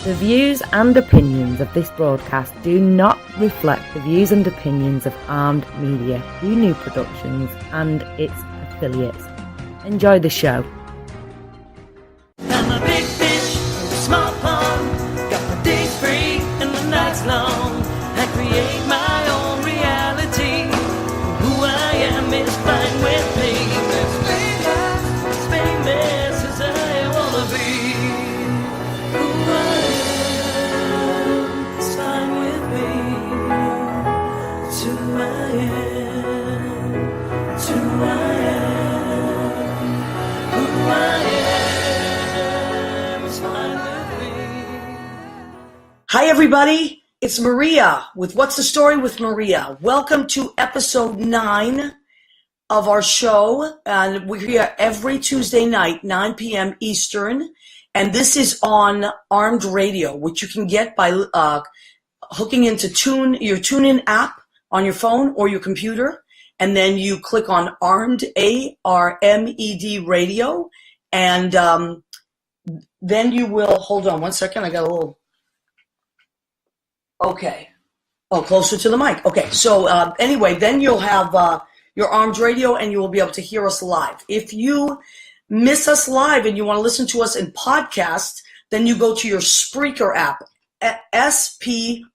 The views and opinions of this broadcast do not reflect the views and opinions of Armed Media, New Productions and its affiliates. Enjoy the show. I'm a big fish in a small pond, got my days free and my nights long. I create my own reality, who I am is fine with me. As famous as I wanna be, who I am is fine with me. It's who I am, it's who I am, who I am is fine with me. Hi everybody, it's Maria with What's the Story with Maria. Welcome to episode 9 of our show, and we're here every Tuesday night, 9 p.m. Eastern, and this is on Armed Radio, which you can get by hooking into your TuneIn app on your phone or your computer, and then you click on Armed, A-R-M-E-D Radio, and then you will, hold on one second, I got a little, okay, closer to the mic. Okay, so anyway, then you'll have your Armed Radio and you will be able to hear us live. If you miss us live and you want to listen to us in podcast, then you go to your Spreaker app, S-P-R-E-A-K-E-R,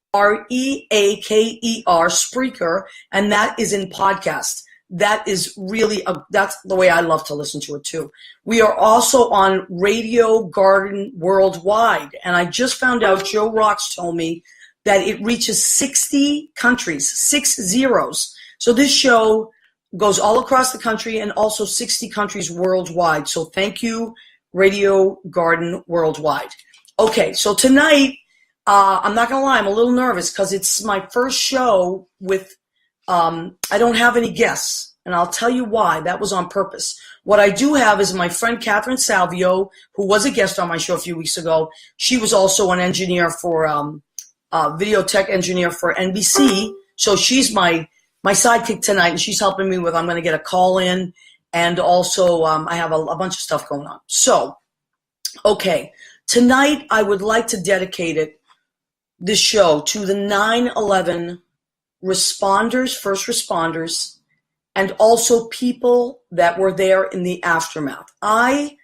Spreaker, and that is in podcast. That is really, that's the way I love to listen to it too. We are also on Radio Garden Worldwide, and I just found out, Joe Rocks told me that it reaches 60 countries, 6 zeros. So this show goes all across the country and also 60 countries worldwide. So thank you, Radio Garden Worldwide. Okay, so tonight, I'm not going to lie, I'm a little nervous because it's my first show with, I don't have any guests, and I'll tell you why. That was on purpose. What I do have is my friend Catherine Salvio, who was a guest on my show a few weeks ago. She was also an engineer for, video tech engineer for NBC. So she's my sidekick tonight, and she's helping me with, I'm going to get a call in, and also I have a bunch of stuff going on. So, okay, tonight I would like to dedicate this show to the 9/11 responders, first responders, and also people that were there in the aftermath. I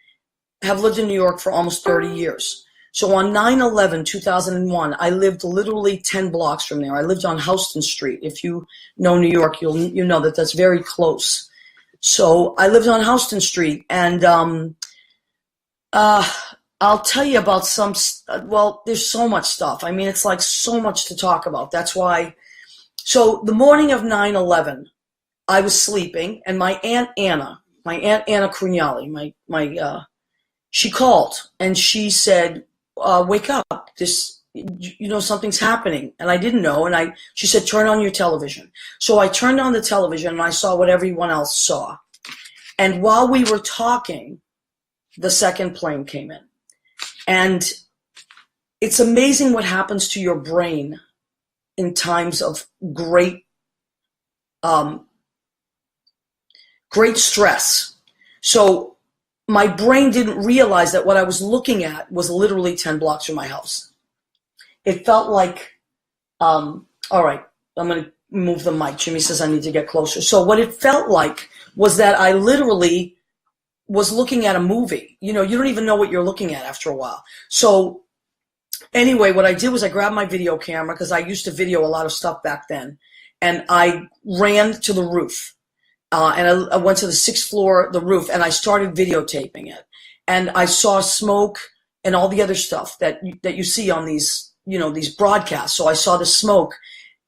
have lived in New York for almost 30 years. So on 9/11, 2001, I lived literally 10 blocks from there. I lived on Houston Street. If you know New York, you know that that's very close. So I lived on Houston Street, and I'll tell you about some, well, there's so much stuff. I mean, it's like so much to talk about. That's why. So the morning of 9/11, I was sleeping, and my Aunt Anna Crugnali, she called, and she said, wake up, something's happening. And I didn't know, and she said, turn on your television. So I turned on the television, and I saw what everyone else saw. And while we were talking, the second plane came in. And it's amazing what happens to your brain in times of great stress. So my brain didn't realize that what I was looking at was literally 10 blocks from my house. It felt like, all right, I'm going to move the mic. Jimmy says I need to get closer. So what it felt like was that I literally was looking at a movie. You know, you don't even know what you're looking at after a while. So anyway, what I did was I grabbed my video camera, because I used to video a lot of stuff back then, and I ran to the roof. And I went to the 6th floor, the roof, and I started videotaping it. And I saw smoke and all the other stuff that you see on these, these broadcasts. So I saw the smoke.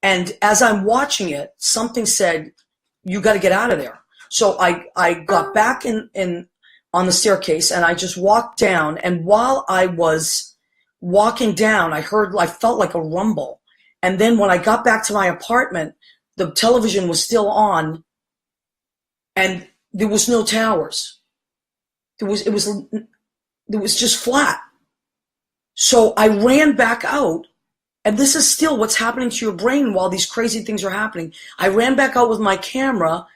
And as I'm watching it, something said, you got to get out of there. So I got back in on the staircase, and I just walked down. And while I was walking down, I felt like a rumble. And then when I got back to my apartment, the television was still on, and there was no towers. It was just flat. So I ran back out, and this is still what's happening to your brain while these crazy things are happening. I ran back out with my camera,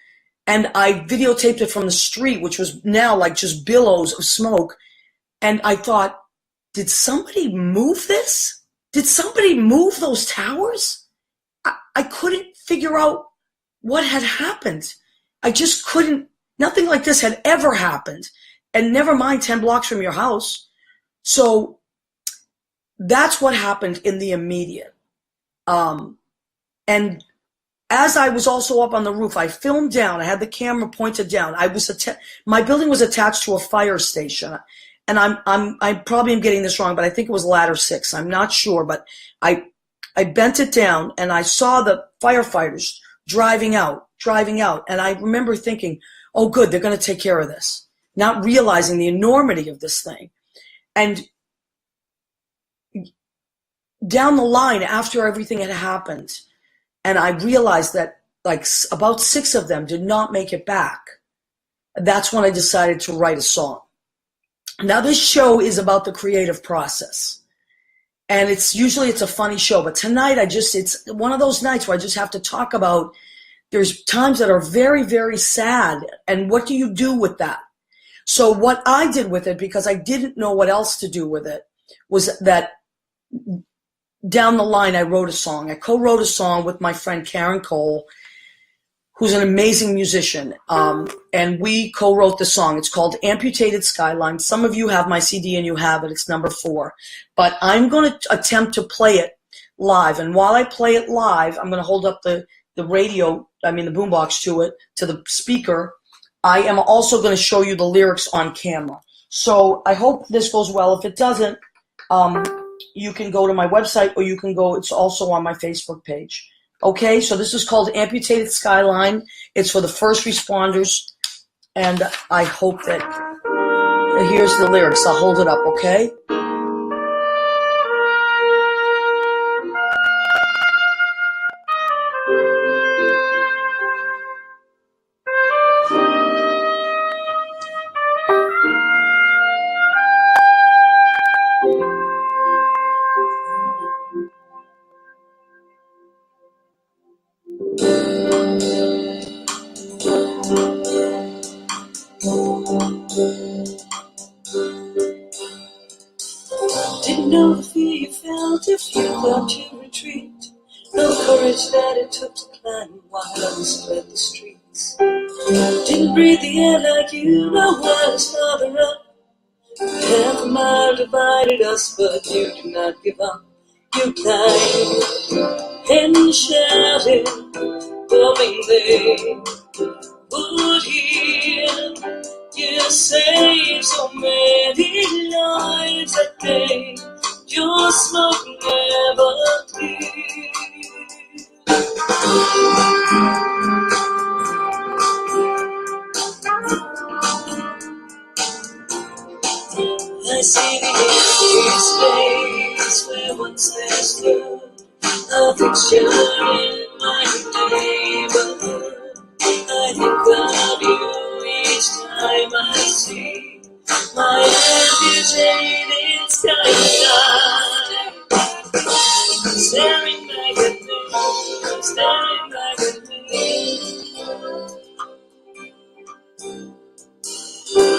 and I videotaped it from the street, which was now like just billows of smoke. And I thought, did somebody move this? Did somebody move those towers? I couldn't figure out what had happened. I just couldn't, nothing like this had ever happened. And never mind 10 blocks from your house. So that's what happened in the immediate. And as I was also up on the roof, I filmed down. I had the camera pointed down. My building was attached to a fire station, and I probably am getting this wrong, but I think it was ladder 6. I'm not sure, but I bent it down and I saw the firefighters driving out, and I remember thinking, "Oh, good, they're going to take care of this," not realizing the enormity of this thing. And down the line, after everything had happened, and I realized that like about 6 of them did not make it back, that's when I decided to write a song. Now this show is about the creative process. And it's a funny show, but tonight it's one of those nights where I just have to talk about, there's times that are very, very sad. And what do you do with that? So what I did with it, because I didn't know what else to do with it, was that down the line, I wrote a song. I co-wrote a song with my friend Karen Cole, who's an amazing musician. And we co-wrote the song. It's called Amputated Skyline. Some of you have my CD and you have it. It's number 4. But I'm going to attempt to play it live. And while I play it live, I'm going to hold up the radio, the boombox to the speaker. I am also going to show you the lyrics on camera. So I hope this goes well. If it doesn't, you can go to my website, or it's also on my Facebook page. Okay, so this is called Amputated Skyline. It's for the first responders, and I hope that, here's the lyrics. I'll hold it up, okay? Didn't know the fear you felt if you thought to retreat. No courage that it took to climb walls, fled the streets. Didn't breathe the air like you, no one is farther up. Half a mile divided us, but you did not give up. You climbed and shouted, hoping they would hear. You saved so many lives that day. Your smoke never cleared. I see the empty space where once there stood a picture in my neighborhood. I think of you each time I see my amputated skyline. Staring back at me, staring back at me.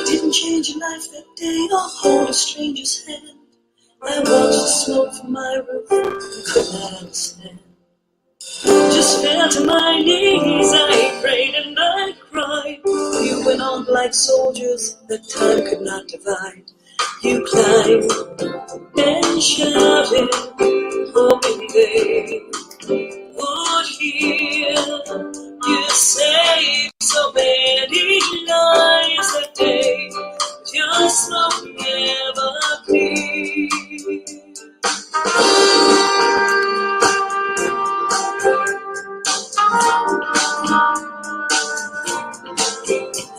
Didn't change your life that day or hold a stranger's hand. I watched the smoke from my roof and could not understand. Just fell to my knees, I prayed and I cried. You went on like soldiers that time could not divide. You climbed and shouted, hoping they would hear. You saved so many lives that day, but your smoke never cleared.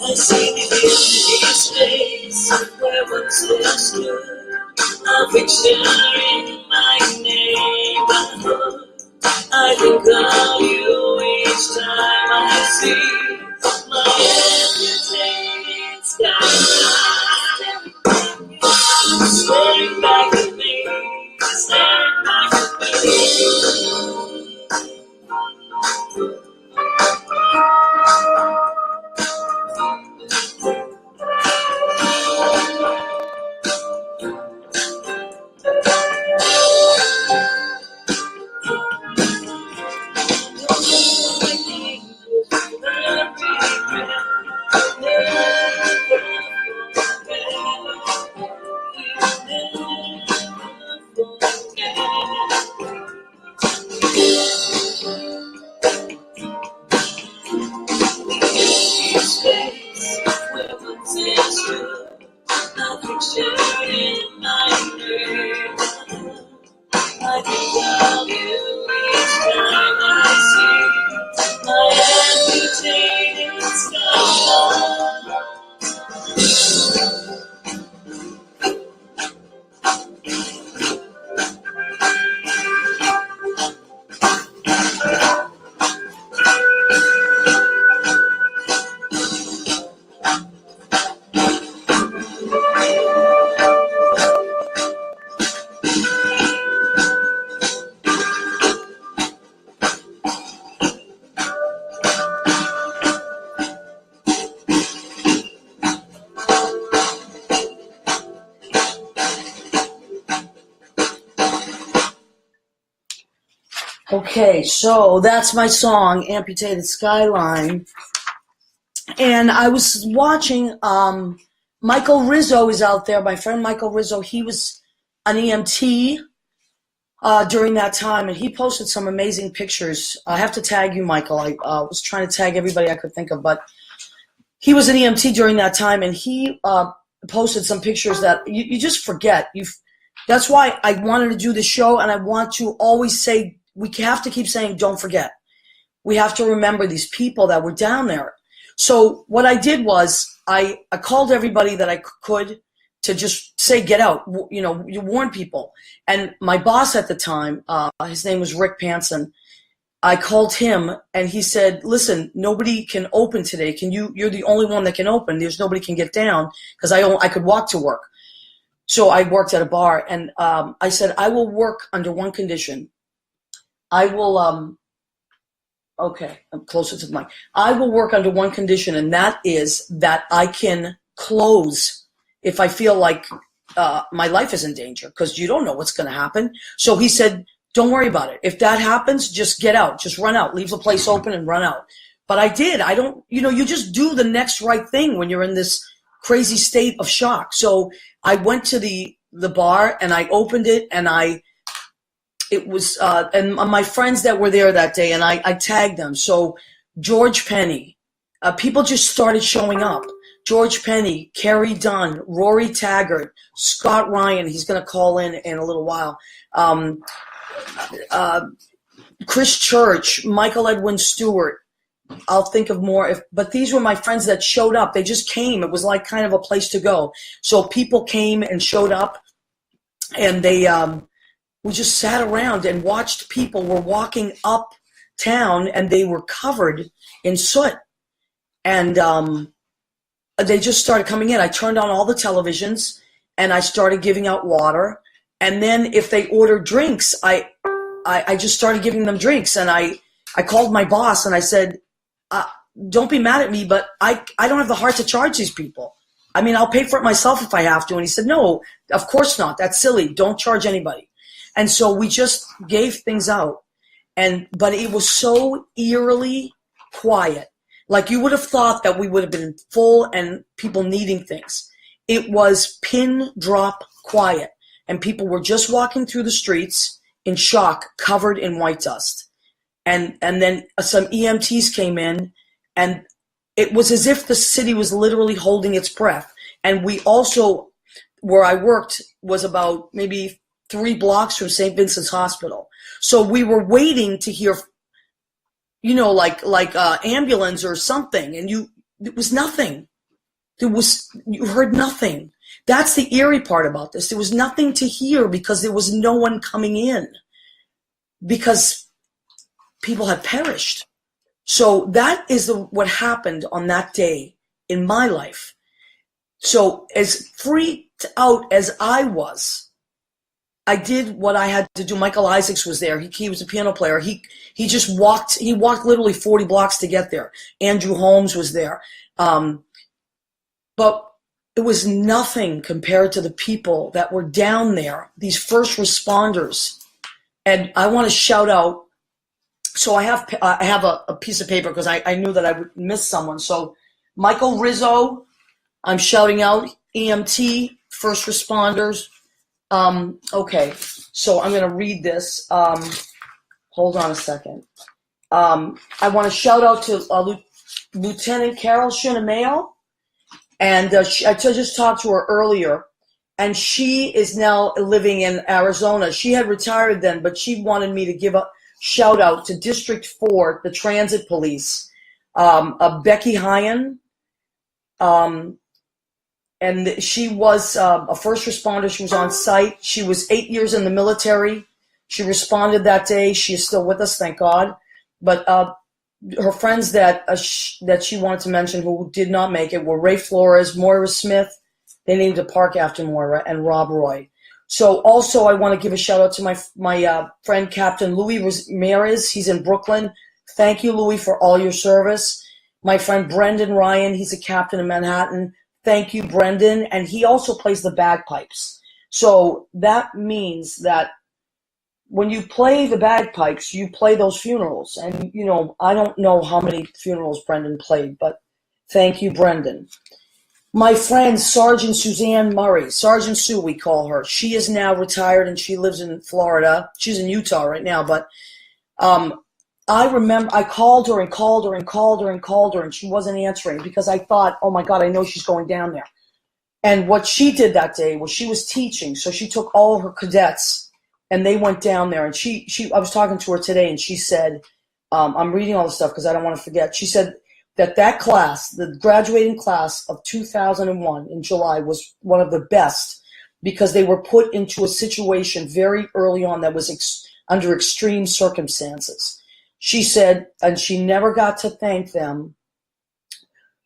I see the empty space where once there stood a picture in my neighborhood. I think of you each time I see my amputated skyline. Staring back at me, staring back at me. Okay, so that's my song, Amputated Skyline. And I was watching, Michael Rizzo is out there, my friend Michael Rizzo. He was an EMT during that time, and he posted some amazing pictures. I have to tag you, Michael. I was trying to tag everybody I could think of, but he was an EMT during that time, and he posted some pictures that you just forget. That's why I wanted to do the show, and I want to always say, we have to keep saying, don't forget. We have to remember these people that were down there. So what I did was I called everybody that I could to just say, get out, you warn people. And my boss at the time, his name was Rick Panson, I called him and he said, listen, nobody can open today. You're the only one that can open. There's nobody can get down because I could walk to work. So I worked at a bar and I said, I will work under one condition. I will, okay, I'm closer to the mic. I will work under one condition, and that is that I can close if I feel like my life is in danger, because you don't know what's going to happen. So he said, don't worry about it. If that happens, just get out. Just run out. Leave the place open and run out. But I did. I don't, you just do the next right thing when you're in this crazy state of shock. So I went to the bar and I opened it, and it was, and my friends that were there that day, and I tagged them. So George Penny, people just started showing up. George Penny, Kerry Dunn, Rory Taggart, Scott Ryan, he's going to call in a little while, Chris Church, Michael Edwin Stewart. I'll think of more, but these were my friends that showed up. They just came. It was like kind of a place to go. So people came and showed up, and we just sat around and watched people were walking uptown, and they were covered in soot. And they just started coming in. I turned on all the televisions, and I started giving out water. And then if they ordered drinks, I just started giving them drinks. And I called my boss, and I said, don't be mad at me, but I don't have the heart to charge these people. I mean, I'll pay for it myself if I have to. And he said, no, of course not. That's silly. Don't charge anybody. And so we just gave things out, but it was so eerily quiet. Like you would have thought that we would have been full and people needing things. It was pin drop quiet, and people were just walking through the streets in shock, covered in white dust. And then some EMTs came in, and it was as if the city was literally holding its breath. And we also, where I worked, was about maybe 3 blocks from St. Vincent's Hospital. So we were waiting to hear, like ambulance or something, and it was nothing. You heard nothing. That's the eerie part about this. There was nothing to hear because there was no one coming in because people had perished. So that is what happened on that day in my life. So as freaked out as I was, I did what I had to do. Michael Isaacs was there. He was a piano player. He just walked. He walked literally 40 blocks to get there. Andrew Holmes was there. But it was nothing compared to the people that were down there, these first responders. And I want to shout out. So I have a piece of paper because I knew that I would miss someone. So Michael Rizzo, I'm shouting out. EMT, first responders. Okay, so I'm going to read this. Hold on a second. I want to shout out to Lieutenant Carol Shinameo. And I just talked to her earlier, and she is now living in Arizona. She had retired then, but she wanted me to give a shout out to District 4, the Transit Police, Becky Hyan. And she was a first responder. She was on site. She was 8 years in the military. She responded that day. She is still with us, thank God. But her friends that she wanted to mention who did not make it were Ray Flores, Moira Smith. They named a park after Moira, and Rob Roy. So also I want to give a shout out to my friend Captain Louis Ramirez. He's in Brooklyn. Thank you, Louis, for all your service. My friend Brendan Ryan, he's a captain in Manhattan. Thank you, Brendan. And he also plays the bagpipes. So that means that when you play the bagpipes, you play those funerals. And, you know, I don't know how many funerals Brendan played, but thank you, Brendan. My friend, Sergeant Suzanne Murray, Sergeant Sue, we call her. She is now retired and she lives in Florida. She's in Utah right now, but I remember I called her and called her and called her and called her, and she wasn't answering because I thought, oh my God, I know she's going down there. And what she did that day was she was teaching, so she took all her cadets and they went down there. And I was talking to her today, and she said, I'm reading all this stuff because I don't want to forget. She said that class, the graduating class of 2001 in July, was one of the best because they were put into a situation very early on that was under extreme circumstances. She said, and she never got to thank them,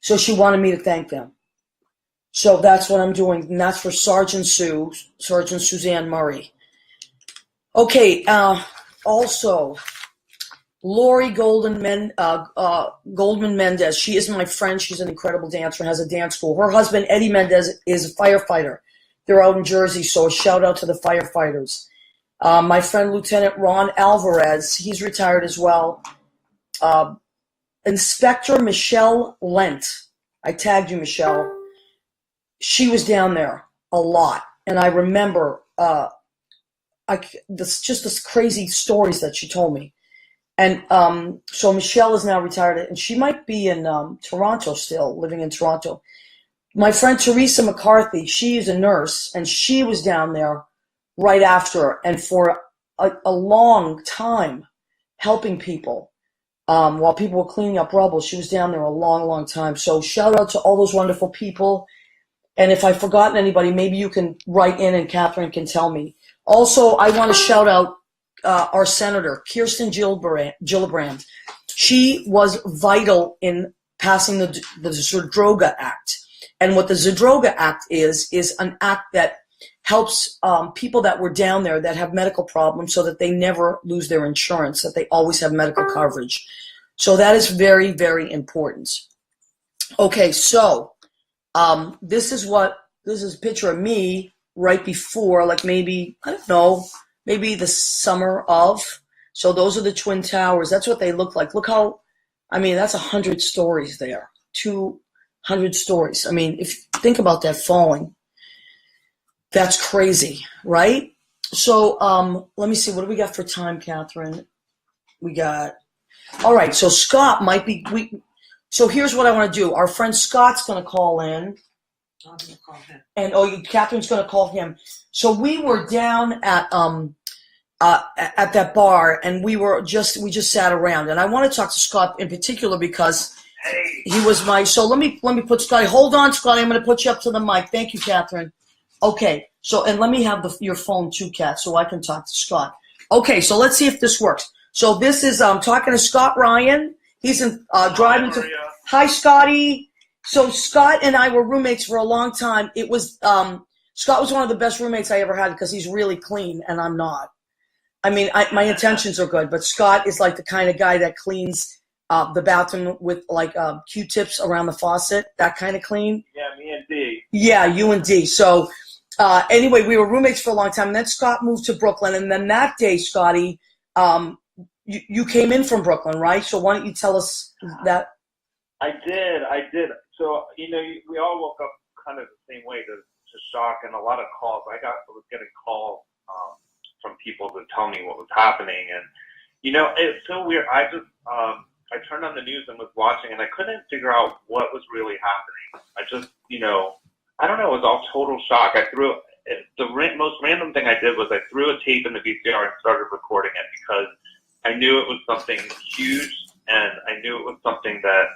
so she wanted me to thank them. So that's what I'm doing, and that's for Sergeant Suzanne Murray. Okay, also, Lori Goldman Mendez. She is my friend. She's an incredible dancer and has a dance school. Her husband, Eddie Mendez, is a firefighter. They're out in Jersey, so a shout out to the firefighters. My friend, Lieutenant Ron Alvarez, he's retired as well. Inspector Michelle Lent. I tagged you, Michelle. She was down there a lot. And I remember this crazy stories that she told me. And so Michelle is now retired, and she might be in Toronto still, living in Toronto. My friend Teresa McCarthy, she is a nurse, and she was down there right after her, and for a long time helping people while people were cleaning up rubble. She was down there a long, long time. So shout out to all those wonderful people. And if I've forgotten anybody, maybe you can write in and Catherine can tell me. Also, I want to shout out our Senator, Kirsten Gillibrand. She was vital in passing the Zadroga Act. And what the Zadroga Act is an act that helps people that were down there that have medical problems so that they never lose their insurance, that they always have medical coverage. So that is very, very important. Okay, so this is a picture of me right before, like maybe, I don't know, maybe the summer of. So those are the Twin Towers. That's what they look like. Look how, I mean, that's 100 stories there. 200 stories. I mean, if you think about that falling, that's crazy, right? So let me see. What do we got for time, Catherine? All right, so Scott might be, so here's what I want to do. Our friend Scott's going to call in. I'm going to call him. And Catherine's going to call him. So we were down at that bar, and we just sat around. And I want to talk to Scott in particular because he was so let me put Scotty. Hold on, Scotty. I'm going to put you up to the mic. Thank you, Catherine. Okay, so, and let me have your phone too, Kat, so I can talk to Scott. Okay, so let's see if this works. So this is, talking to Scott Ryan. He's driving to, hi, Scotty. So Scott and I were roommates for a long time. It was, Scott was one of the best roommates I ever had because he's really clean and I'm not. I mean, my intentions are good, but Scott is like the kind of guy that cleans the bathroom with like Q-tips around the faucet, that kind of clean. Yeah, me and D. Yeah, you and D. So, anyway, we were roommates for a long time, and then Scott moved to Brooklyn. And then that day, Scotty, you came in from Brooklyn, right? So why don't you tell us that? I did. So, we all woke up kind of the same way to shock and a lot of calls. I was getting calls from people to tell me what was happening. And, it's so weird. I turned on the news and was watching, and I couldn't figure out what was really happening. I just, I don't know, it was all total shock. The most random thing I did was I threw a tape in the VCR and started recording it because I knew it was something huge, and I knew it was something that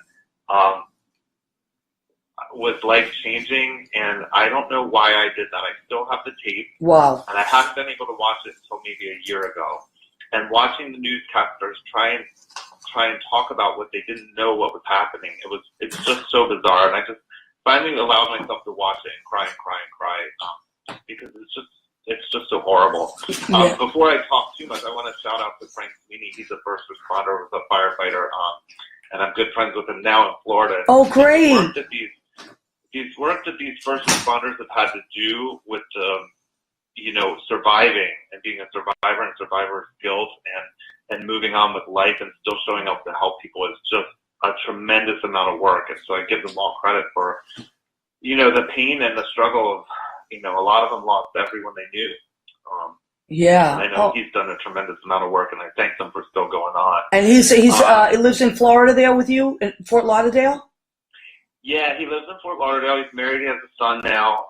was life-changing, and I don't know why I did that. I still have the tape. Wow. And I haven't been able to watch it until maybe a year ago. And watching the newscasters try and talk about what they didn't know what was happening, it's just so bizarre. And I just finally allowed myself to watch it and cry because it's just so horrible. Yeah. Before I talk too much, I want to shout out to Frank Sweeney. He's a first responder, was a firefighter, and I'm good friends with him now in Florida. Oh, great! He's worked that these first responders have had to do with surviving and being a survivor and survivor's guilt and moving on with life and still showing up to help people is just a tremendous amount of work. And so I give them all credit for, the pain and the struggle of, a lot of them lost everyone they knew. Yeah. And I know he's done a tremendous amount of work, and I thank them for still going on. And he lives in Florida there with you, in Fort Lauderdale? Yeah, he lives in Fort Lauderdale. He's married. He has a son now,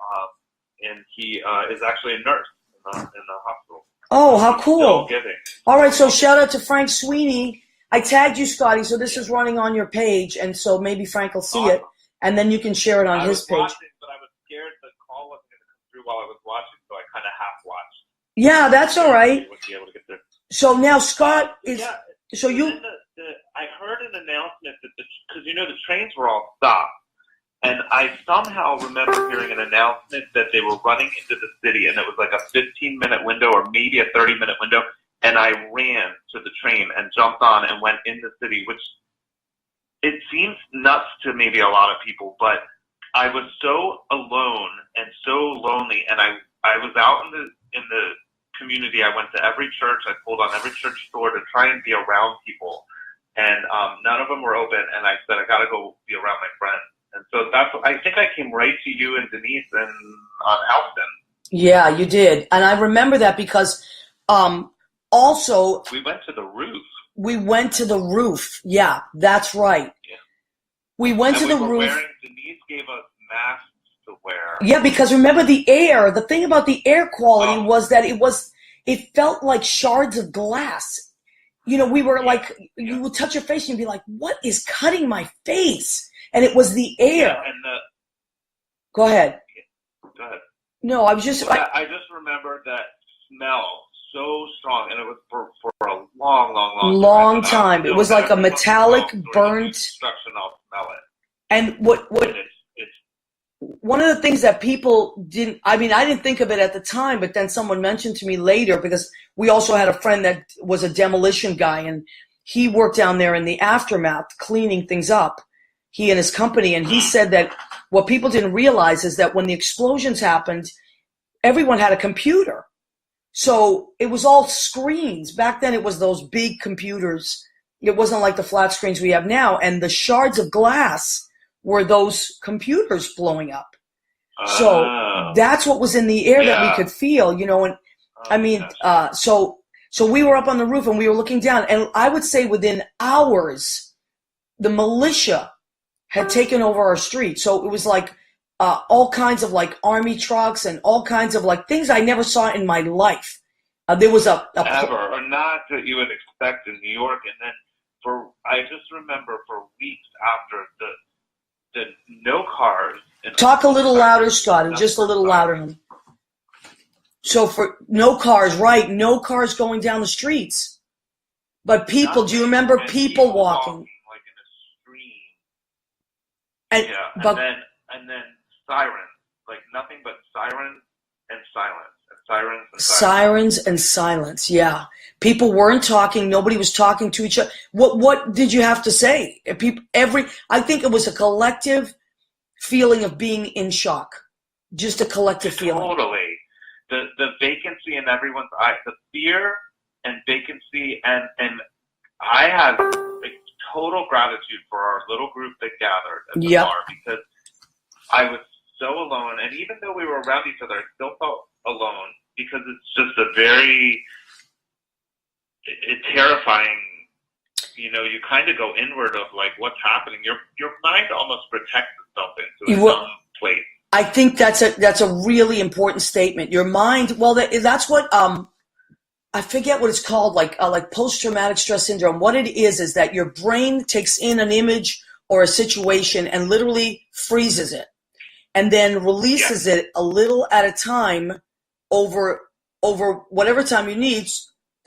and he is actually a nurse in the hospital. Oh, how cool. Still giving. All right, so shout out to Frank Sweeney. I tagged you, Scotty, so this is running on your page, and so maybe Frank will see it, and then you can share it on his page. Watching, but I was scared the call wasn't going to come through while I was watching, so I kind of half-watched. Yeah, that's all right. Be able to get there. So now Scott is. Yeah. So you. I heard an announcement that because the trains were all stopped, and I somehow remember hearing an announcement that they were running into the city, and it was like a 15-minute window or maybe a 30-minute window, and I ran to the train and jumped on and went in the city, which it seems nuts to maybe a lot of people, but I was so alone and so lonely, and I was out in the community. I went to every church. I pulled on every church door to try and be around people, and none of them were open. And I said, I got to go be around my friends. And so I think I came right to you and Denise and on Alston. Yeah, you did, and I remember that because also we went to the roof. We went to the roof. Yeah, that's right. Yeah. We went to the roof. Denise gave us masks to wear. Yeah, because remember the air. The thing about the air quality was that it felt like shards of glass. We were like, you would touch your face and you'd be like, what is cutting my face? And it was the air. Yeah, and Go ahead. Go ahead. No, I was just. I just remember that smell so strong, and it was for a long time. It was like a metallic burnt. I'll smell it. And what? One of the things that people didn't. I mean, I didn't think of it at the time, but then someone mentioned to me later because we also had a friend that was a demolition guy, and he worked down there in the aftermath, cleaning things up. He and his company, and he said that what people didn't realize is that when the explosions happened, everyone had a computer. So it was all screens. Back then it was those big computers. It wasn't like the flat screens we have now. And the shards of glass were those computers blowing up. So that's what was in the air that we could feel, and I mean, so we were up on the roof and we were looking down, and I would say within hours, the militia had taken over our street. So it was like all kinds of like army trucks and all kinds of like things I never saw in my life. There was ever, or not that you would expect in New York. And then I just remember for weeks after the no cars. Talk a little louder, Scott, just a little louder. So for no cars, right? No cars going down the streets. But people, do you remember people walking? Like in a stream. And then sirens, like nothing but sirens and silence. Sirens and silence, yeah. People weren't talking. Nobody was talking to each other. What did you have to say? I think it was a collective feeling of being in shock. Just a collective feeling. Totally. The vacancy in everyone's eyes, the fear and vacancy, and I had total gratitude for our little group that gathered at the bar because I was so alone, and even though we were around each other, I still felt alone because it's just a very terrifying. You kind of go inward of like what's happening. Your mind almost protects itself into some place. I think that's a really important statement. Your mind. Well, that's what I forget what it's called, like post-traumatic stress syndrome. What it is that your brain takes in an image or a situation and literally freezes it, and then releases it a little at a time over whatever time you need,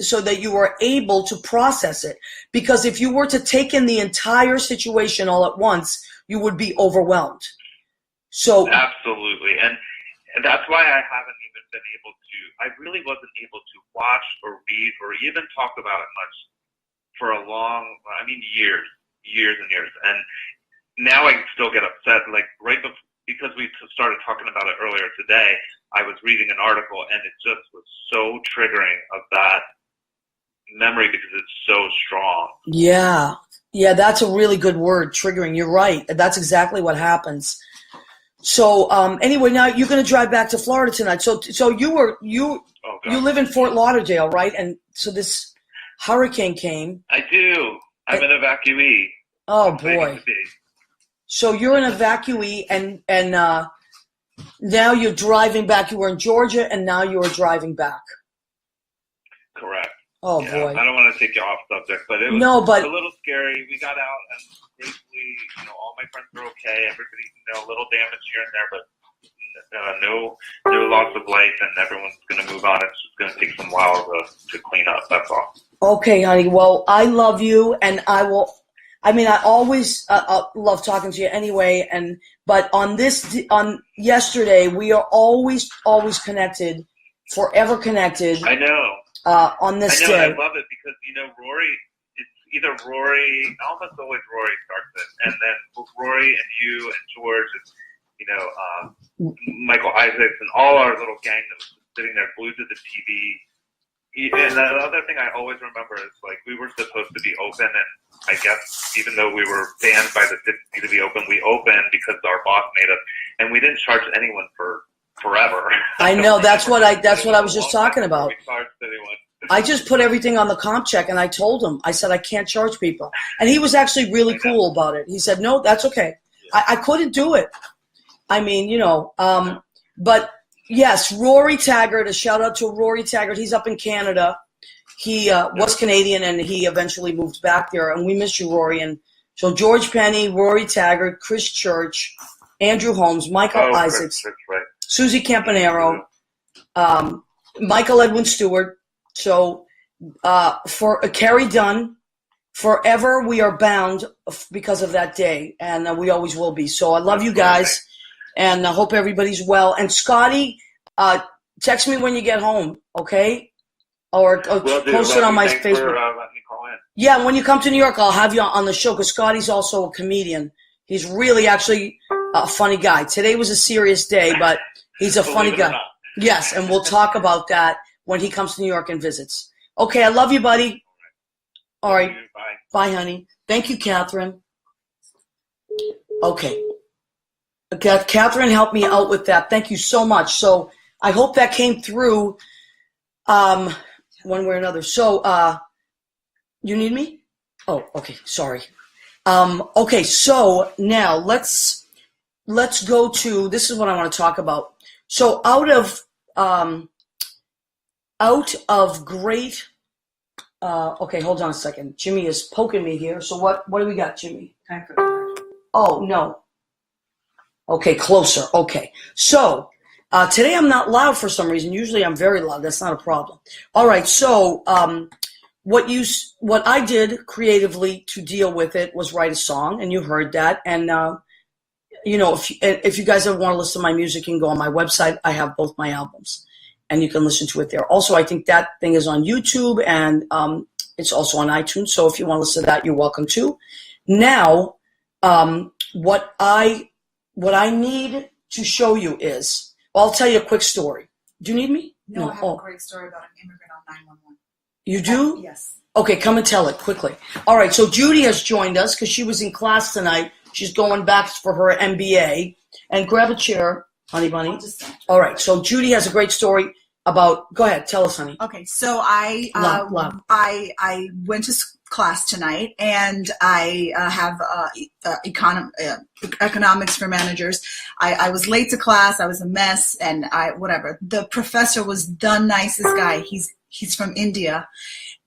so that you are able to process it. Because if you were to take in the entire situation all at once, you would be overwhelmed. So absolutely, and that's why I haven't even been able to. I really wasn't able to watch or read or even talk about it much for years and years. And now I still get upset. Like right before, because we started talking about it earlier today, I was reading an article, and it just was so triggering of that memory because it's so strong. Yeah. Yeah, that's a really good word, triggering. You're right. That's exactly what happens. So anyway, now you're going to drive back to Florida tonight. So you live in Fort Lauderdale, right? And so this hurricane came. I do. I'm an evacuee. Oh boy. So you're an evacuee, and now you're driving back. You were in Georgia, and now you are driving back. Correct. Oh yeah, boy. I don't want to take you off subject, but it was a little scary. We got out, and basically, all my friends were okay. Everybody, a little damage here and there, but no loss of life, and everyone's going to move on. It's just going to take some while to clean up. That's all. Okay, honey. Well, I love you, and I always love talking to you anyway. But on yesterday, we are always connected, forever connected. I know. On this day. I love it because, Rory, it's either Rory, almost always Rory starts it, and then Rory and you and George and, Michael Isaacs and all our little gang that was sitting there glued to the TV. And the other thing I always remember is, we were supposed to be open, and I guess even though we were banned by the city to be open, we opened because our boss made us, and we didn't charge anyone for forever. I know. That's what I was just talking about. I just put everything on the comp check, and I told him, I said, I can't charge people. And he was actually really cool about it. He said, no, that's okay. I couldn't do it. I mean, but yes, Rory Taggart, a shout out to Rory Taggart. He's up in Canada. He was Canadian, and he eventually moved back there, and we miss you, Rory. And so George Penny, Rory Taggart, Chris Church, Andrew Holmes, Michael Isaacs, right. Susie Campanero, Michael Edwin Stewart. So for Carrie Dunn, forever we are bound because of that day, and we always will be. So I love you guys, and I hope everybody's well. And Scotty, text me when you get home, okay? Or post it on my Facebook. For, let me call in. Yeah, when you come to New York, I'll have you on the show because Scotty's also a comedian. He's really actually a funny guy. Today was a serious day, but he's a funny guy. Yes, and we'll talk about that when he comes to New York and visits. Okay, I love you, buddy. All right. Bye. Bye, honey. Thank you, Catherine. Okay. Catherine helped me out with that. Thank you so much. So I hope that came through one way or another. So you need me? Oh, okay. Sorry. Okay, so now let's go to, this is what I want to talk about. So out of great, okay, hold on a second. Jimmy is poking me here. So what do we got, Jimmy? Time for the Oh, no. Okay, closer. Okay. So today I'm not loud for some reason. Usually I'm very loud. That's not a problem. All right. So what I did creatively to deal with it was write a song, and you heard that. And if you guys ever want to listen to my music, you can go on my website. I have both my albums, and you can listen to it there. Also, I think that thing is on YouTube, and it's also on iTunes. So if you want to listen to that, you're welcome to. Now, what I need to show you is, well, I'll tell you a quick story. Do you need me? No, I have a great story about an immigrant on 911. You do? Yes. Okay, come and tell it quickly. All right, so Judy has joined us because she was in class tonight. She's going back for her MBA. And grab a chair, honey bunny. All right, so Judy has a great story about, go ahead, tell us, honey. Okay, so I went to class tonight, and I have economics for managers. I was late to class. I was a mess, and whatever. The professor was the nicest guy. He's from India.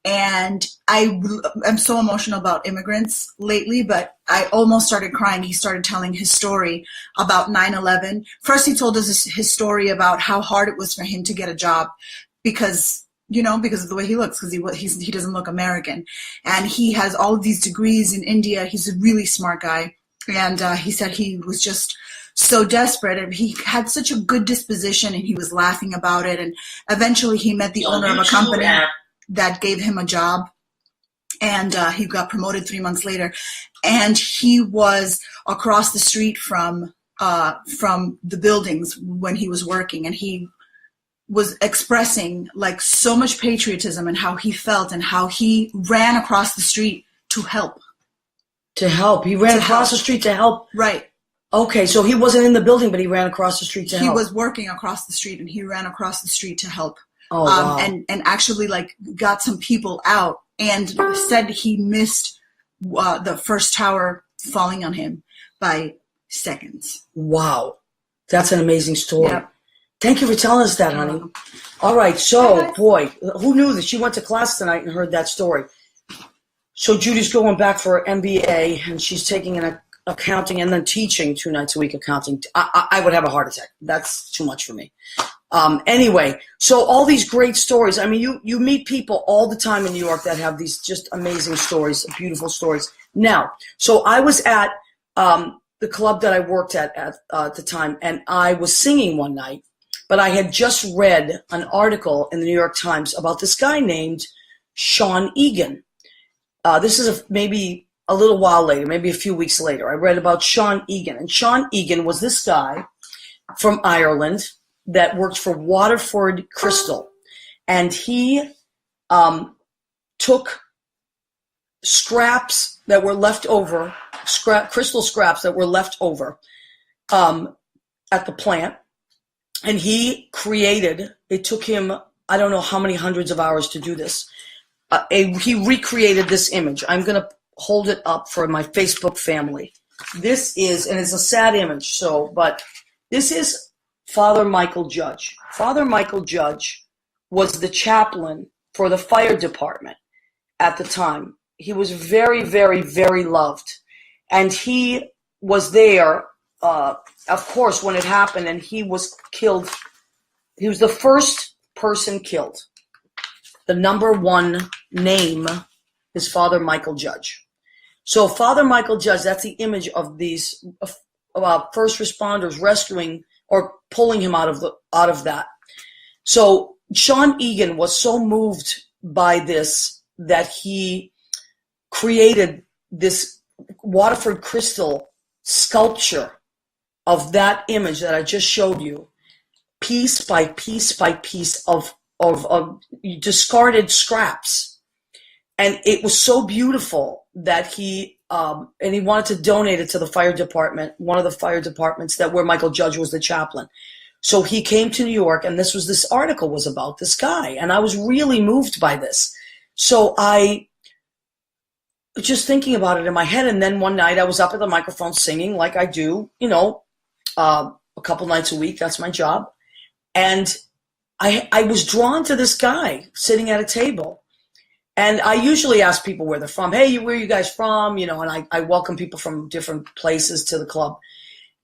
And I'm so emotional about immigrants lately, but I almost started crying. He started telling his story about 9/11. First, he told us his story about how hard it was for him to get a job because of the way he looks, because he doesn't look American. And he has all of these degrees in India. He's a really smart guy. And he said he was just so desperate, and he had such a good disposition, and he was laughing about it. And eventually he met the owner of a company that gave him a job, and he got promoted 3 months later. And he was across the street from from the buildings when he was working, and he was expressing like so much patriotism and how he felt and how he ran across the street to help. To help. He ran across the street to help. Right. Okay, so he wasn't in the building, but he ran across the street to help. He was working across the street, and he ran across the street to help. Oh, wow. And actually like got some people out, and said he missed the first tower falling on him by seconds. Wow. That's an amazing story. Yep. Thank you for telling us that, honey. All right, so, boy, who knew that she went to class tonight and heard that story? So Judy's going back for her MBA, and she's taking an accounting and then teaching 2 nights a week accounting. I would have a heart attack. That's too much for me. Anyway, so all these great stories. I mean, you meet people all the time in New York that have these just amazing stories, beautiful stories. Now, so I was at the club that I worked at the time, and I was singing one night, but I had just read an article in the New York Times about this guy named Sean Egan. This is maybe a little while later, maybe a few weeks later. I read about Sean Egan, and Sean Egan was this guy from Ireland that worked for Waterford Crystal, and he took scraps that were left over, crystal scraps that were left over at the plant, and he created, it took him, I don't know how many hundreds of hours to do this. He recreated this image. I'm going to hold it up for my Facebook family. This is, and it's a sad image, but this is Father Michael Judge. Father Michael Judge was the chaplain for the fire department at the time. He was very, very, very loved. And he was there, of course, when it happened, and he was killed. He was the first person killed. The number one name is Father Michael Judge. So Father Michael Judge, that's the image of these first responders rescuing or pulling him out of that. So Sean Egan was so moved by this that he created this Waterford Crystal sculpture of that image that I just showed you, piece by piece by piece of discarded scraps. And it was so beautiful that he wanted to donate it to the fire department, one of the fire departments where Michael Judge was the chaplain. So he came to New York, and this article was about this guy, and I was really moved by this. So I was just thinking about it in my head, and then one night I was up at the microphone singing like I do, a couple nights a week. That's my job. And I was drawn to this guy sitting at a table. And I usually ask people where they're from. Hey, where are you guys from? And I welcome people from different places to the club.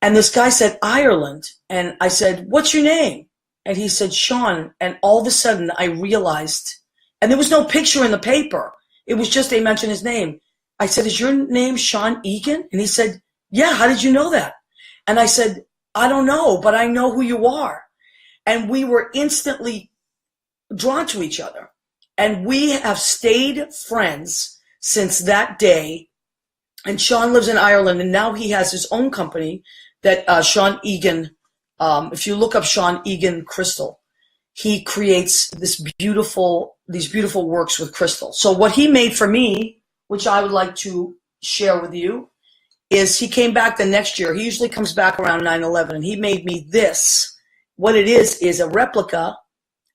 And this guy said, Ireland. And I said, what's your name? And he said, Sean. And all of a sudden I realized, and there was no picture in the paper. It was just they mentioned his name. I said, is your name Sean Egan? And he said, yeah, how did you know that? And I said, I don't know, but I know who you are. And we were instantly drawn to each other. And we have stayed friends since that day. And Sean lives in Ireland, and now he has his own company that Sean Egan, if you look up Sean Egan Crystal, he creates these beautiful works with crystal. So what he made for me, which I would like to share with you, is he came back the next year. He usually comes back around 9/11, and he made me this. What it is a replica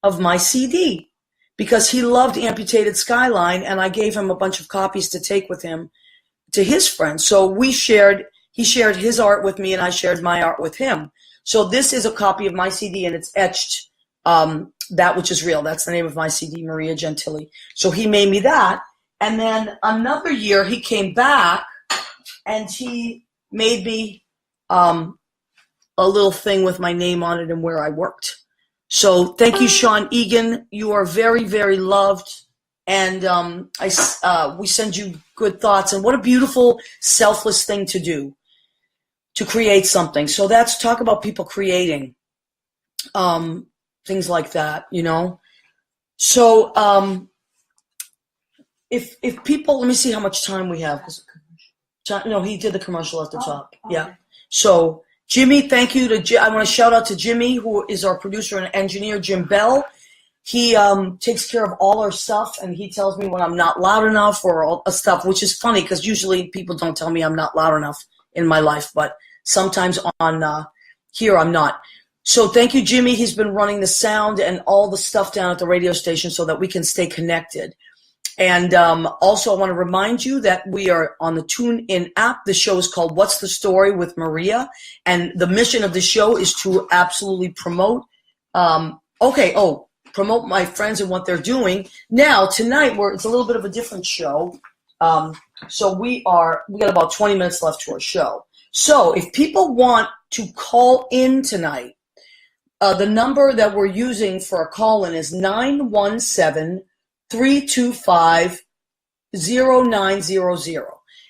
of my CD, because he loved Amputated Skyline, and I gave him a bunch of copies to take with him to his friends. So he shared his art with me, and I shared my art with him. So this is a copy of my CD, and it's etched, That Which Is Real. That's the name of my CD, Maria Gentile. So he made me that. And then another year he came back, and he made me a little thing with my name on it and where I worked. So thank you, Sean Egan. You are very, very loved. And we send you good thoughts. And what a beautiful, selfless thing to do, to create something. So that's talk about people creating things like that, So if people, let me see how much time we have. No, he did the commercial at the top. Okay. Yeah. So Jimmy, thank you I want to shout out to Jimmy, who is our producer and engineer, Jim Bell. He takes care of all our stuff, and he tells me when I'm not loud enough or all stuff, which is funny because usually people don't tell me I'm not loud enough in my life, but sometimes on here I'm not. So thank you, Jimmy. He's been running the sound and all the stuff down at the radio station so that we can stay connected. And also I want to remind you that we are on the TuneIn app. The show is called What's the Story with Maria, and the mission of the show is to absolutely promote promote my friends and what they're doing. Now, tonight, it's a little bit of a different show. So we got about 20 minutes left to our show. So if people want to call in tonight, the number that we're using for a call-in is 917-325-0900.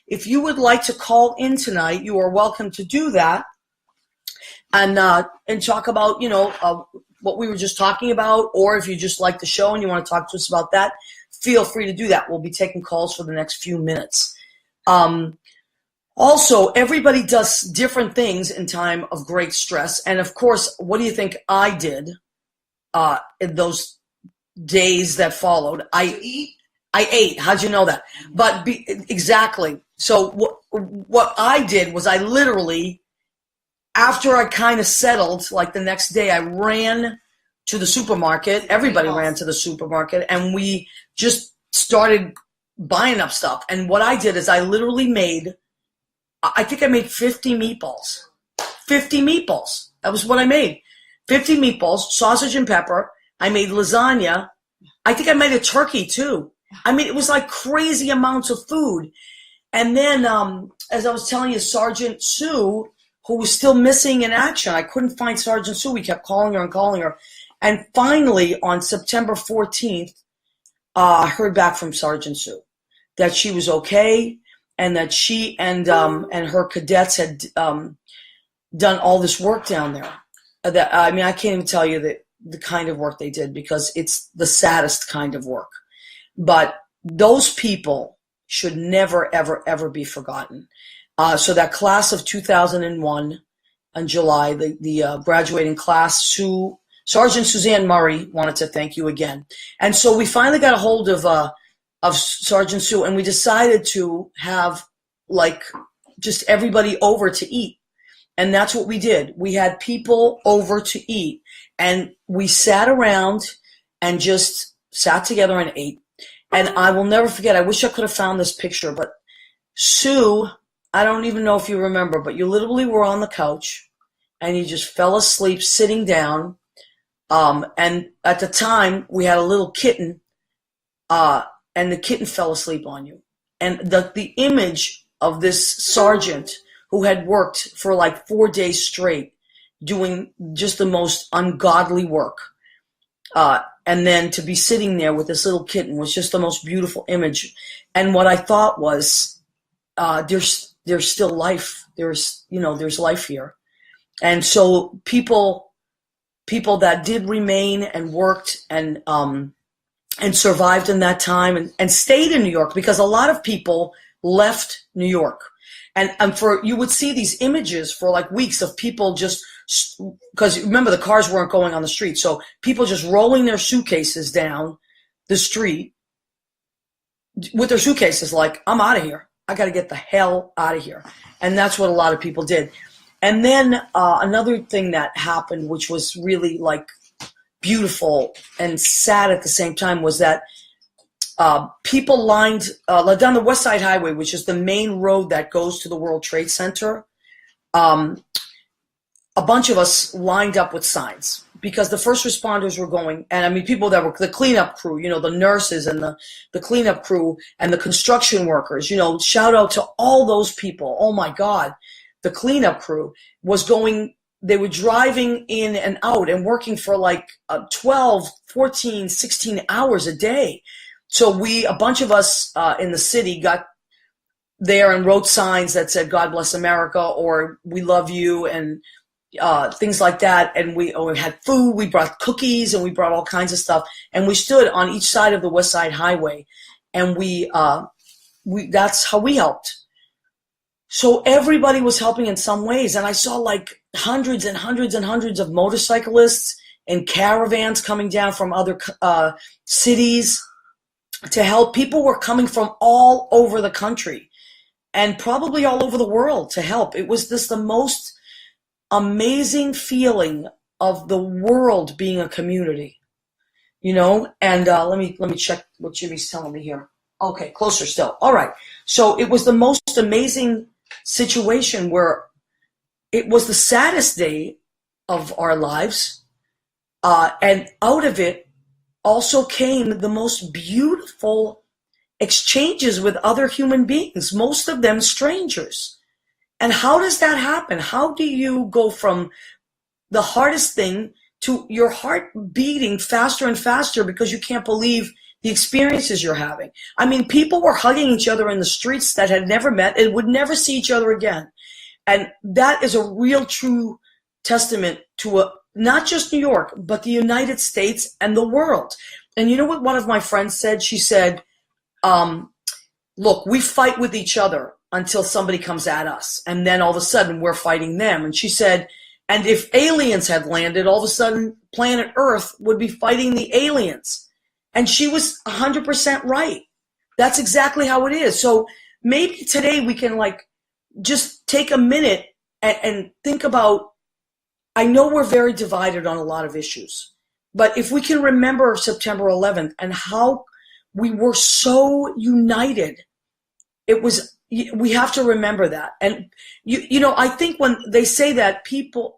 If you would like to call in tonight, you are welcome to do that and talk about, what we were just talking about, or if you just like the show and you want to talk to us about that, feel free to do that. We'll be taking calls for the next few minutes. Also, everybody does different things in time of great stress. And of course, what do you think I did in those days that followed? I ate. How'd you know that? But exactly. So what I did was I literally, after I kind of settled, like the next day, I ran to the supermarket. Everybody ran to the supermarket, and we just started buying up stuff. And what I did is I literally I think I made 50 meatballs. 50 meatballs. That was what I made. 50 meatballs, sausage and pepper. I made lasagna. I think I made a turkey too. I mean, it was like crazy amounts of food. And then, as I was telling you, Sergeant Sue, who was still missing in action. I couldn't find Sergeant Sue. We kept calling her. And finally, on September 14th, I heard back from Sergeant Sue that she was okay and that she and her cadets had done all this work down there. I can't even tell you the kind of work they did because it's the saddest kind of work. But those people should never, ever, ever be forgotten. So that class of 2001 in July, the graduating class, Sergeant Suzanne Murray wanted to thank you again. And so we finally got a hold of Sergeant Sue, and we decided to have just everybody over to eat. And that's what we did. We had people over to eat, and we sat around and just sat together and ate. And I will never forget, I wish I could have found this picture, but Sue, I don't even know if you remember, but you literally were on the couch and you just fell asleep sitting down. And at the time we had a little kitten, and the kitten fell asleep on you. And the image of this sergeant who had worked for like 4 days straight doing just the most ungodly work, and then to be sitting there with this little kitten was just the most beautiful image. And what I thought was, there's still life. There's life here. And so people that did remain and worked and survived in that time and stayed in New York, because a lot of people left New York. And you would see these images for like weeks of people just, because remember the cars weren't going on the street. So people just rolling their suitcases down the street with their suitcases like, I'm out of here. I got to get the hell out of here. And that's what a lot of people did. And then another thing that happened, which was really like beautiful and sad at the same time, was that people lined down the West Side Highway, which is the main road that goes to the World Trade Center. A bunch of us lined up with signs because the first responders were going, and I mean people that were the cleanup crew, the nurses and the cleanup crew and the construction workers, shout out to all those people. Oh my God, the cleanup crew was going, they were driving in and out and working for like 12, 14, 16 hours a day. So a bunch of us in the city got there and wrote signs that said, God bless America, or we love you, and things like that. And we had food, we brought cookies, and we brought all kinds of stuff. And we stood on each side of the West Side Highway, and that's how we helped. So everybody was helping in some ways. And I saw like hundreds and hundreds and hundreds of motorcyclists and caravans coming down from other cities to help. People were coming from all over the country and probably all over the world to help. It was just the most amazing feeling of the world being a community, you know. And let me check what Jimmy's telling me here. Okay, closer still. All right. So it was the most amazing situation where it was the saddest day of our lives, and out of it also came the most beautiful exchanges with other human beings, most of them strangers. And how does that happen? How do you go from the hardest thing to your heart beating faster and faster because you can't believe the experiences you're having? I mean, people were hugging each other in the streets that had never met and would never see each other again. And that is a real true testament to not just New York, but the United States and the world. And you know what one of my friends said? She said, look, we fight with each other until somebody comes at us. And then all of a sudden we're fighting them. And she said, and if aliens had landed, all of a sudden planet Earth would be fighting the aliens. And she was 100% right. That's exactly how it is. So maybe today we can just take a minute and think about, I know we're very divided on a lot of issues, but if we can remember September 11th and how we were so united, we have to remember that. And you know, I think when they say that people,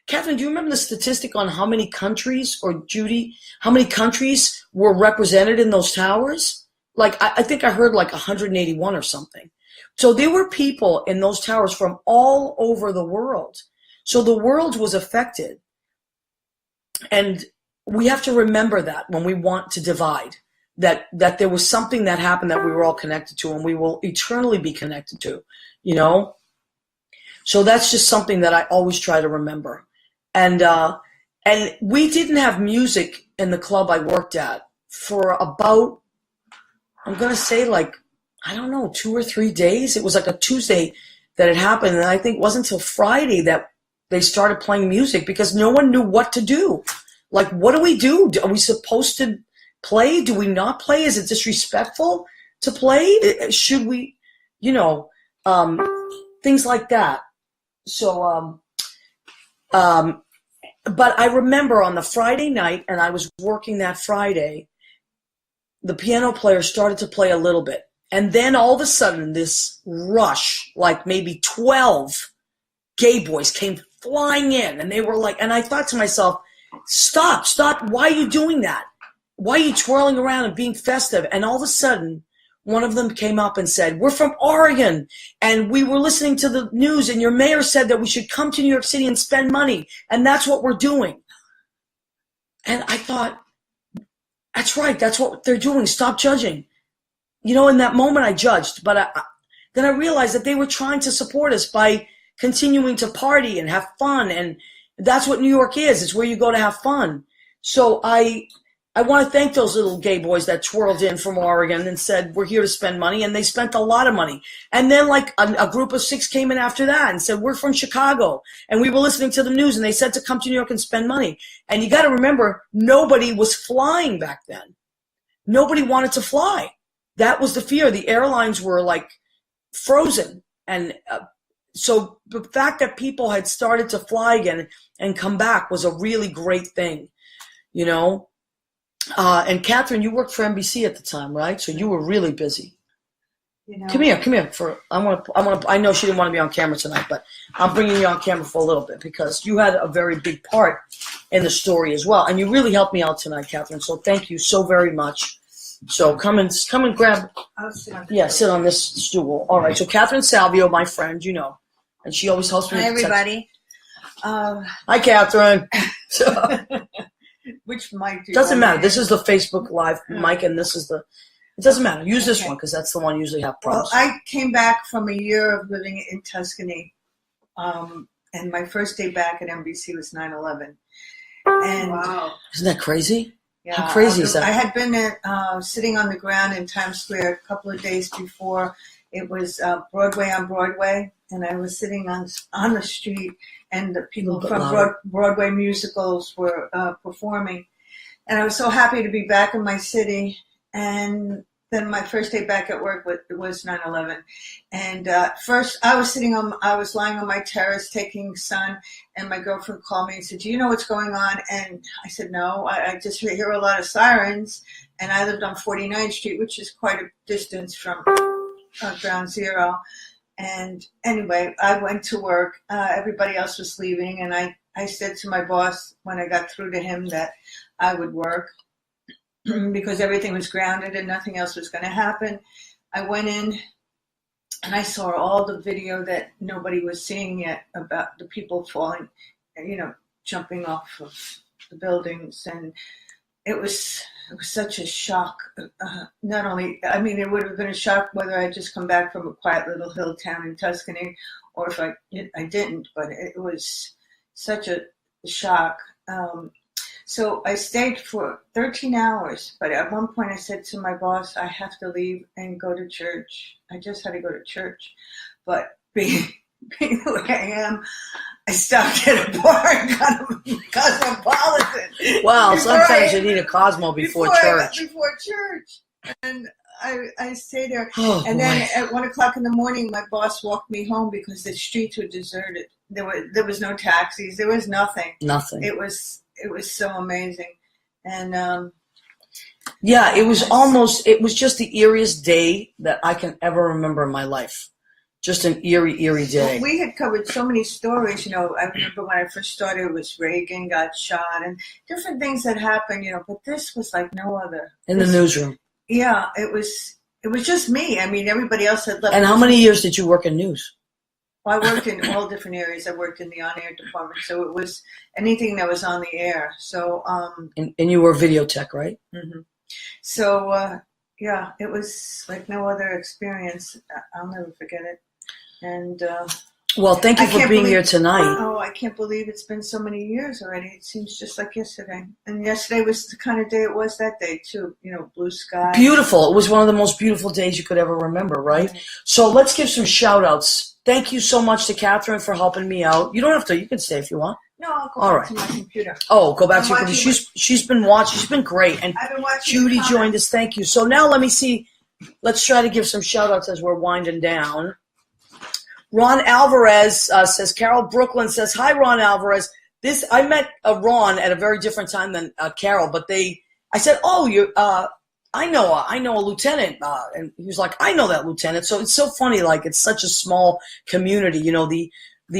Catherine, do you remember the statistic on how many countries, or Judy, how many countries were represented in those towers? I think I heard 181 or something. So there were people in those towers from all over the world. So the world was affected. And we have to remember that when we want to divide, that there was something that happened that we were all connected to and we will eternally be connected to, you know? So that's just something that I always try to remember. And we didn't have music in the club I worked at for about, I'm going to say 2 or 3 days. It was a Tuesday that it happened. And I think it wasn't until Friday that they started playing music because no one knew what to do. What do we do? Are we supposed to play? Do we not play? Is it disrespectful to play? Should we, things like that. So, but I remember on the Friday night, and I was working that Friday, the piano player started to play a little bit. And then all of a sudden, this rush, maybe 12 gay boys came flying in. And they were and I thought to myself, stop. Why are you doing that? Why are you twirling around and being festive? And all of a sudden, one of them came up and said, we're from Oregon, and we were listening to the news, and your mayor said that we should come to New York City and spend money. And that's what we're doing. And I thought, that's right. That's what they're doing. Stop judging. In that moment I judged, but then I realized that they were trying to support us by continuing to party and have fun. And that's what New York is. It's where you go to have fun. So I want to thank those little gay boys that twirled in from Oregon and said, we're here to spend money. And they spent a lot of money. And then a group of 6 came in after that and said, we're from Chicago. And we were listening to the news and they said to come to New York and spend money. And you got to remember, nobody was flying back then. Nobody wanted to fly. That was the fear. The airlines were frozen. And so the fact that people had started to fly again and come back was a really great thing, And Catherine, you worked for NBC at the time, right? So you were really busy. Come here. I know she didn't want to be on camera tonight, but I'm bringing you on camera for a little bit because you had a very big part in the story as well. And you really helped me out tonight, Catherine. So thank you so very much. So come and grab. I'll sit on sit on this stool. All right. So Catherine Salvio, my friend, and she always helps me. Hi, everybody. Hi, Catherine. So, which mic do you doesn't matter. want? This is the Facebook Live mic, and this is the. It doesn't matter. Use this one because that's the one usually have problems. Well, I came back from a year of living in Tuscany, and my first day back at NBC was 9/11. And wow, isn't that crazy? Yeah, how crazy is that? I had been sitting on the ground in Times Square a couple of days before, It was Broadway on Broadway, and I was sitting on the street, and the people from Broadway musicals were performing. And I was so happy to be back in my city. And then my first day back at work was 9/11. And first, I was lying on my terrace taking sun, and my girlfriend called me and said, "Do you know what's going on?" And I said, "No, I just hear a lot of sirens." And I lived on 49th Street, which is quite a distance from Ground Zero. And anyway, I went to work. Everybody else was leaving, and I said to my boss when I got through to him that I would work because everything was grounded and nothing else was going to happen. I went in and I saw all the video that nobody was seeing yet about the people falling, jumping off of the buildings. And it was such a shock. Not only, it would have been a shock whether I just come back from a quiet little hill town in Tuscany or if I didn't, but it was such a shock. So I stayed for 13 hours, but at one point I said to my boss, I have to leave and go to church. I just had to go to church. But being who I am, I stopped at a bar and got a Cosmopolitan. Wow, sometimes you need a Cosmo before church. Before church. And I stayed there. Oh, and boy. then at 1 o'clock in the morning, my boss walked me home because the streets were deserted. There was no taxis. There was nothing. Nothing. It was so amazing. And yeah, it was just the eeriest day that I can ever remember in my life. Just an eerie day. We had covered so many stories, I remember when I first started, it was Reagan got shot and different things that happened, but this was like no other. In the newsroom. Yeah, it was just me. Everybody else had left. And how many years did you work in news? Well, I worked in all different areas. I worked in the on-air department, so it was anything that was on the air. So, and you were video tech, right? Mm-hmm. So, yeah, it was like no other experience. I'll never forget it. And well, thank you for being here tonight. Oh, I can't believe it's been so many years already. It seems just like yesterday. And yesterday was the kind of day it was that day too. Blue sky. Beautiful. It was one of the most beautiful days you could ever remember, right? Mm-hmm. So let's give some shout outs. Thank you so much to Catherine for helping me out. You don't have to. You can stay if you want. No, I'll go back to my computer. Oh, go back to your computer. She's been watching. She's been great. And I've been watching. Judy joined us. Thank you. So now let me see. Let's try to give some shout outs as we're winding down. Ron Alvarez says, Carol Brooklyn says, hi, Ron Alvarez. I met Ron at a very different time than Carol, but I said, oh, I know a lieutenant. And he was like, I know that lieutenant. So it's so funny. Like, it's such a small community, the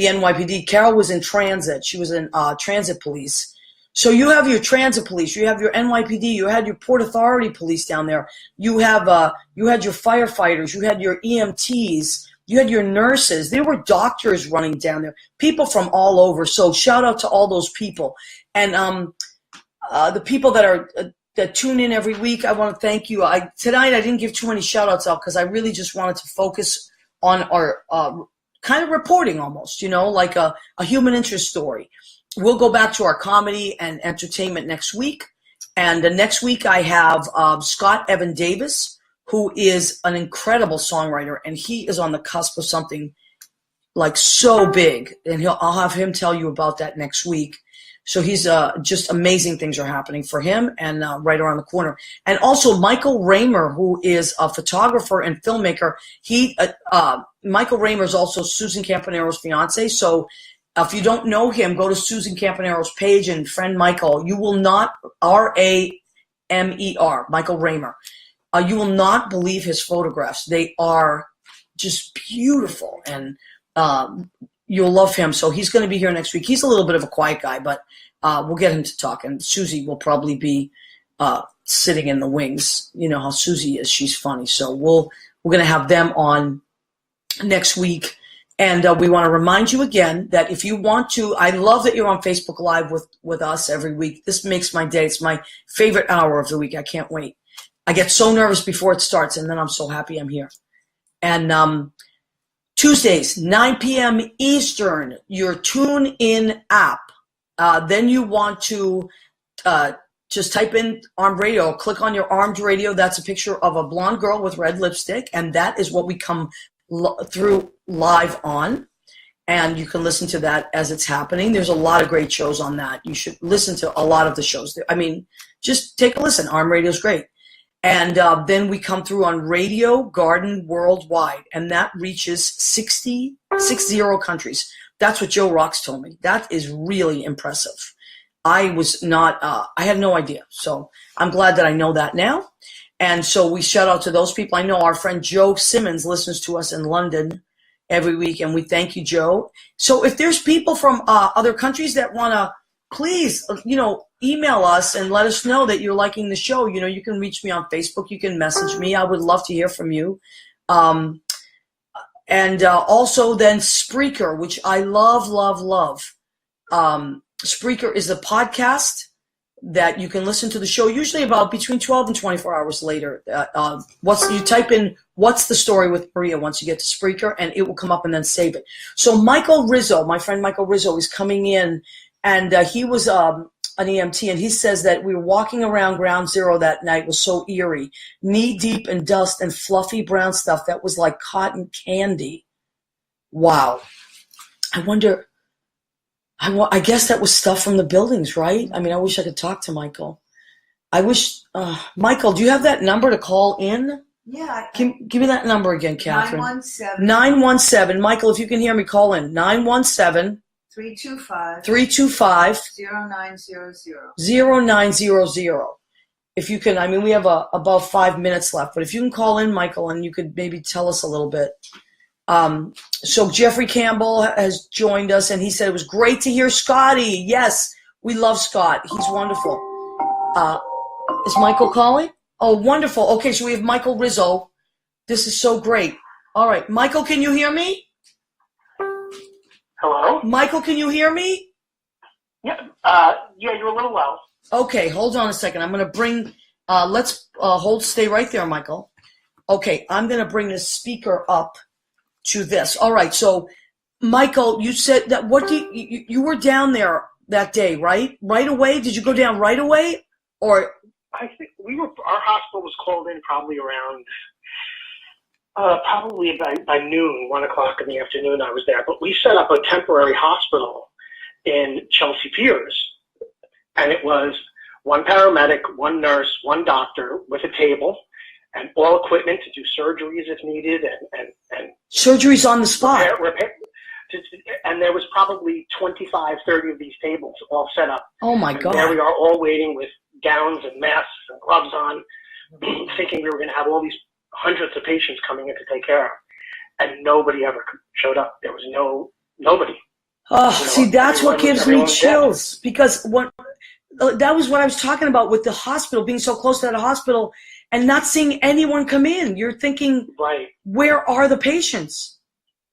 NYPD. Carol was in transit. She was in transit police. So you have your transit police, you have your NYPD, you had your Port Authority police down there. You had your firefighters, you had your EMTs. You had your nurses. There were doctors running down there, people from all over. So shout out to all those people. And the people that tune in every week, I want to thank you. Tonight I didn't give too many shout outs out because I really just wanted to focus on our kind of reporting almost, like a human interest story. We'll go back to our comedy and entertainment next week. And next week I have Scott Evan Davis, who is an incredible songwriter, and he is on the cusp of something like so big, and I'll have him tell you about that next week. So he's just amazing things are happening for him, and right around the corner. And also Michael Raymer, who is a photographer and filmmaker. Michael Raymer is also Susan Campanero's fiance. So if you don't know him, go to Susan Campanero's page and friend Michael. You will not Ramer, Michael Raymer. You will not believe his photographs. They are just beautiful, and you'll love him. So he's going to be here next week. He's a little bit of a quiet guy, but we'll get him to talk. And Susie will probably be sitting in the wings. You know how Susie is. She's funny. So we're going to have them on next week. And we want to remind you again that if you want to, I love that you're on Facebook Live with us every week. This makes my day. It's my favorite hour of the week. I can't wait. I get so nervous before it starts, and then I'm so happy I'm here. And Tuesdays, 9 p.m. Eastern, your TuneIn app. Then you want to just type in Armed Radio, click on your Armed Radio. That's a picture of a blonde girl with red lipstick, and that is what we come through live on. And you can listen to that as it's happening. There's a lot of great shows on that. You should listen to a lot of the shows. I mean, just take a listen. Armed Radio is great. And then we come through on Radio Garden Worldwide, and that reaches 60 countries. That's what Joe Rocks told me. That is really impressive. I was not, I had no idea. So I'm glad that I know that now. And so we shout out to those people. I know our friend Joe Simmons listens to us in London every week, and we thank you, Joe. So if there's people from other countries that want to, please, email us and let us know that you're liking the show. You can reach me on Facebook. You can message me. I would love to hear from you. And also then Spreaker, which I love, love, love. Spreaker is a podcast that you can listen to the show usually about between 12 and 24 hours later. You type in "What's the Story with Maria" once you get to Spreaker, and it will come up, and then save it. So Michael Rizzo, my friend Michael Rizzo, is coming in, and he was an EMT, and he says that we were walking around Ground Zero that night. It was so eerie, knee deep in dust and fluffy brown stuff that was like cotton candy. Wow. I wonder, I guess that was stuff from the buildings, right? I mean, I wish I could talk to Michael. I wish, Michael, do you have that number to call in? Yeah. Give me that number again, Catherine. 917. 917. Michael, if you can hear me, call in. 917. 325. 325. 0900. 0900. If you can, I mean, we have about 5 minutes left, but if you can call in, Michael, and you could maybe tell us a little bit. So Jeffrey Campbell has joined us, and he said it was great to hear Scotty. Yes, we love Scott. He's wonderful. Is Michael calling? Oh, wonderful. Okay, so we have Michael Rizzo. This is so great. All right, Michael, can you hear me? Hello? Michael, can you hear me? Yeah, you're a little low. Okay, hold on a second. I'm going to bring, stay right there, Michael. Okay, I'm going to bring the speaker up to this. All right, so Michael, you said that you were down there that day, right? Right away? Did you go down right away? Or I think our hospital was called in probably around, by noon, 1 o'clock in the afternoon I was there. But we set up a temporary hospital in Chelsea Piers. And it was one paramedic, one nurse, one doctor with a table and all equipment to do surgeries if needed and surgeries on the spot. And there was probably 25, 30 of these tables all set up. Oh my God. There we are all waiting with gowns and masks and gloves on, thinking we were going to have all these hundreds of patients coming in to take care of. And nobody ever showed up. There was nobody. Oh, see, that's what gives me chills. Dead. Because that was what I was talking about with the hospital, being so close to that hospital and not seeing anyone come in. You're thinking, right, where are the patients?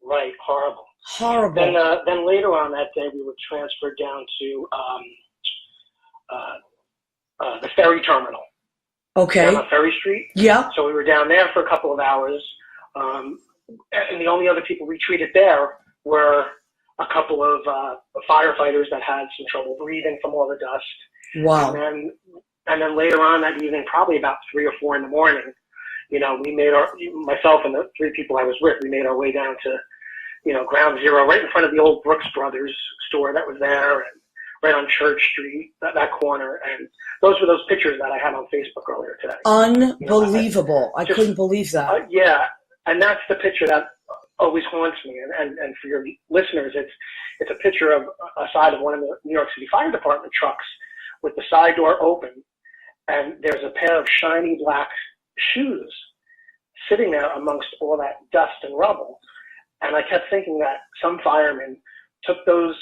Right, horrible. Horrible. Then later on that day, we were transferred down to the ferry terminal. Okay. Down on Ferry Street. Yeah. So we were down there for a couple of hours, and the only other people we treated there were a couple of firefighters that had some trouble breathing from all the dust. Wow. And then later on that evening, probably about 3 or 4 in the morning, we made myself and the 3 people I was with, we made our way down to, Ground Zero, right in front of the old Brooks Brothers store that was there, and right on Church Street, that corner. And those were those pictures that I had on Facebook earlier today. Unbelievable. I couldn't believe that. Yeah. And that's the picture that always haunts me. And for your listeners, it's a picture of a side of one of the New York City Fire Department trucks with the side door open. And there's a pair of shiny black shoes sitting there amongst all that dust and rubble. And I kept thinking that some fireman took those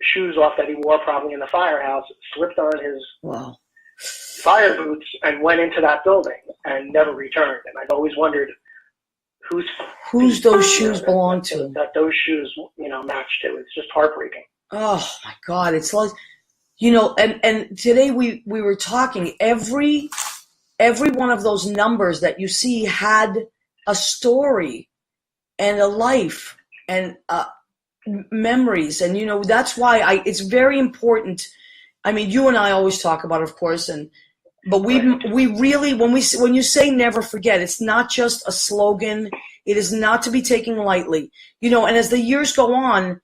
shoes off that he wore probably in the firehouse, slipped on his fire boots, and went into that building and never returned. And I've always wondered whose those shoes belong to. That those shoes, match to. It's just heartbreaking. Oh my God. It's like, and today we were talking, every one of those numbers that you see had a story and a life and memories. And, that's why it's very important I mean, you and I always talk about it, of course, but we really, when you say never forget, it's not just a slogan. It is not to be taken lightly, you know. And as the years go on,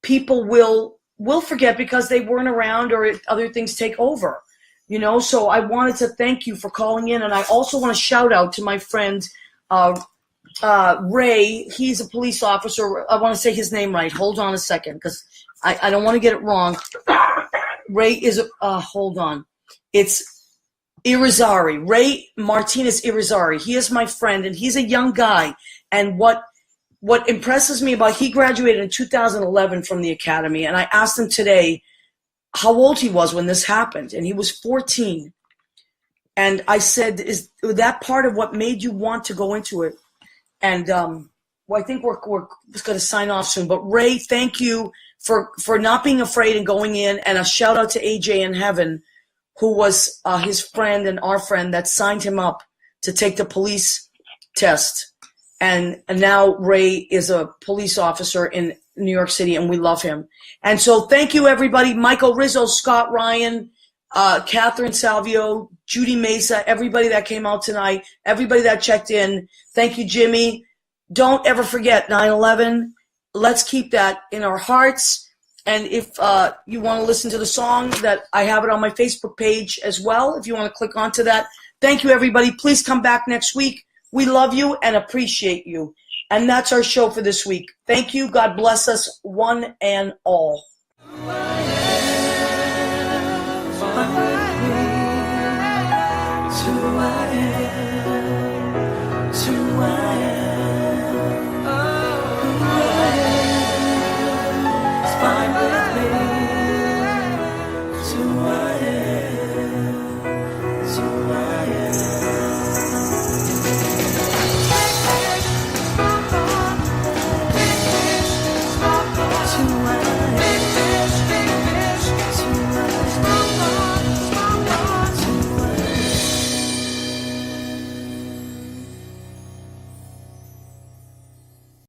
people will forget because they weren't around or other things take over, you know. So I wanted to thank you for calling in, and I also want to shout out to my friend Ray. He's a police officer. I want to say his name right. Hold on a second, because I don't want to get it wrong. Ray is hold on. It's Irizarry, Ray Martinez Irizarry. He is my friend, and he's a young guy. And what impresses me about, he graduated in 2011 from the academy, and I asked him today how old he was when this happened, and he was 14. And I said, is that part of what made you want to go into it? And well, I think we're just going to sign off soon. But Ray, thank you for not being afraid and going in, and a shout out to AJ in heaven, who was his friend and our friend that signed him up to take the police test. And now Ray is a police officer in New York City, and we love him. And so thank you, everybody. Michael Rizzo, Scott Ryan, Catherine Salvio, Judy Mesa, everybody that came out tonight, everybody that checked in. Thank you, Jimmy. Don't ever forget 9/11. Let's keep that in our hearts. And if you want to listen to the song, that I have it on my Facebook page as well, if you want to click onto that. Thank you, everybody. Please come back next week. We love you and appreciate you. And that's our show for this week. Thank you. God bless us, one and all.